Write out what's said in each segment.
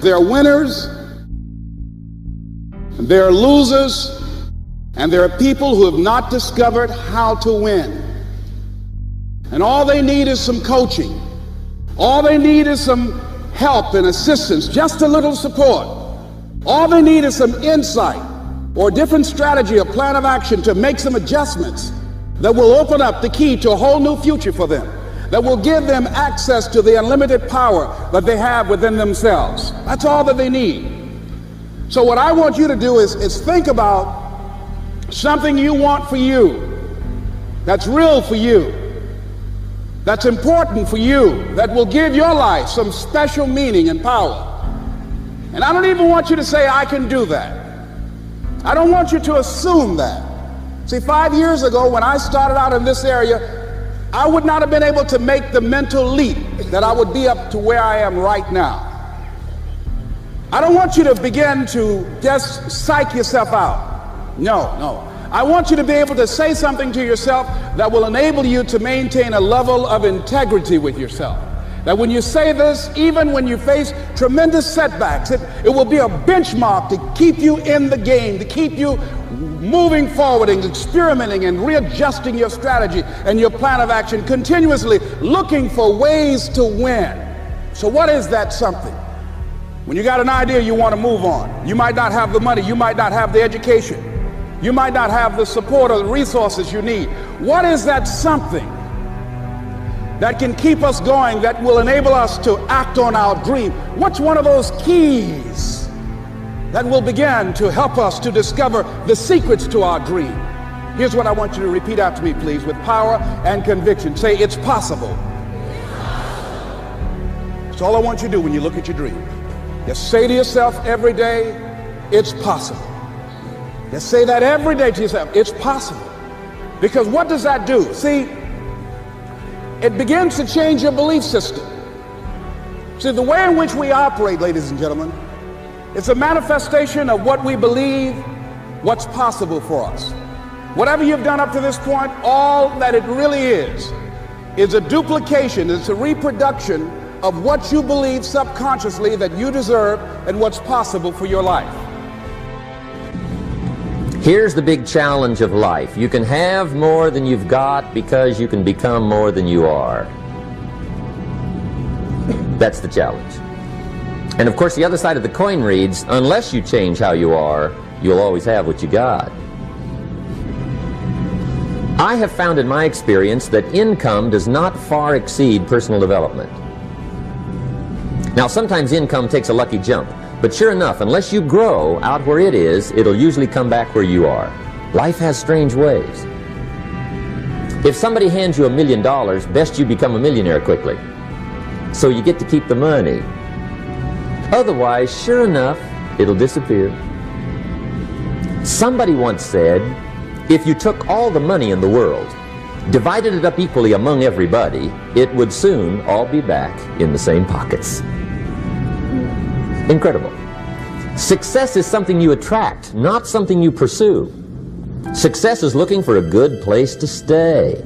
There are winners, and there are losers, and there are people who have not discovered how to win. And all they need is some coaching. All they need is some help and assistance, just a little support. All they need is some insight or a different strategy, a plan of action to make some adjustments that will open up the key to a whole new future for them, that will give them access to the unlimited power that they have within themselves. That's all that they need. So what I want you to do is think about something you want for you, that's real for you, that's important for you, that will give your life some special meaning and power. And I don't even want you to say, I can do that. I don't want you to assume that. See, 5 years ago when I started out in this area, I would not have been able to make the mental leap that I would be up to where I am right now. I don't want you to begin to just psych yourself out. No. I want you to be able to say something to yourself that will enable you to maintain a level of integrity with yourself. That when you say this, even when you face tremendous setbacks, it will be a benchmark to keep you in the game, to keep you moving forward and experimenting and readjusting your strategy and your plan of action, continuously looking for ways to win. So what is that something? When you got an idea you want to move on, you might not have the money, you might not have the education, you might not have the support or the resources you need. What is that something that can keep us going, that will enable us to act on our dream? What's one of those keys that will begin to help us to discover the secrets to our dream? Here's what I want you to repeat after me, please, with power and conviction. Say, it's possible. That's all I want you to do when you look at your dream. Just say to yourself every day, it's possible. Just say that every day to yourself, it's possible. Because what does that do? See, it begins to change your belief system. See, the way in which we operate, ladies and gentlemen, it's a manifestation of what we believe, what's possible for us. Whatever you've done up to this point, all that it really is a duplication, it's a reproduction of what you believe subconsciously that you deserve and what's possible for your life. Here's the big challenge of life. You can have more than you've got because you can become more than you are. That's the challenge. And of course the other side of the coin reads, unless you change how you are, you'll always have what you got. I have found in my experience that income does not far exceed personal development. Now sometimes income takes a lucky jump. But sure enough, unless you grow out where it is, it'll usually come back where you are. Life has strange ways. If somebody hands you $1 million, best you become a millionaire quickly, so you get to keep the money. Otherwise, sure enough, it'll disappear. Somebody once said, if you took all the money in the world, divided it up equally among everybody, it would soon all be back in the same pockets. Incredible. Success is something you attract, not something you pursue. Success is looking for a good place to stay.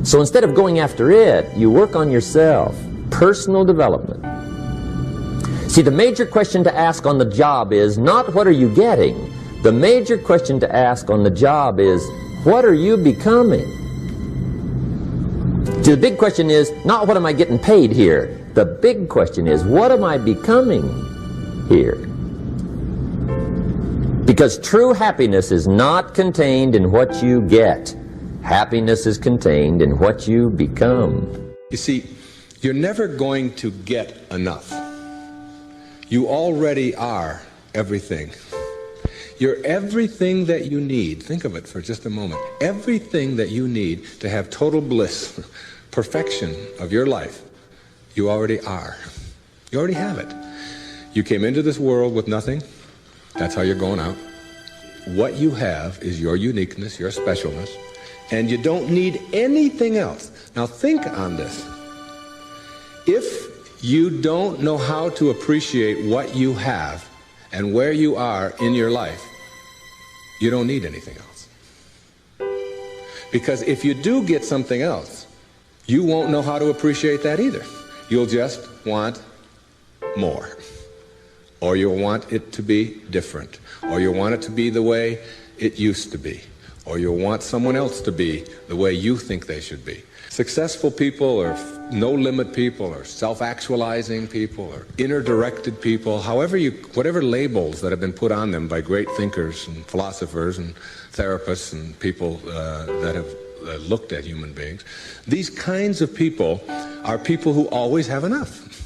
So instead of going after it, you work on yourself. Personal development. See, the major question to ask on the job is not what are you getting? The major question to ask on the job is what are you becoming? See, the big question is not what am I getting paid here? The big question is what am I becoming here? Because true happiness is not contained in what you get. Happiness is contained in what you become. You see, you're never going to get enough. You already are everything. You're everything that you need. Think of it for just a moment. Everything that you need to have total bliss, perfection of your life, you already are. You already have it. You came into this world with nothing. That's how you're going out. What you have is your uniqueness, your specialness, and you don't need anything else. Now think on this. If you don't know how to appreciate what you have and where you are in your life, you don't need anything else. Because if you do get something else, you won't know how to appreciate that either. You'll just want more. or you want it to be different, or you want it to be the way it used to be, or you want someone else to be the way you think they should be. Successful people or no-limit people or self-actualizing people or inner-directed people, whatever labels that have been put on them by great thinkers and philosophers and therapists and people that have looked at human beings, these kinds of people are people who always have enough.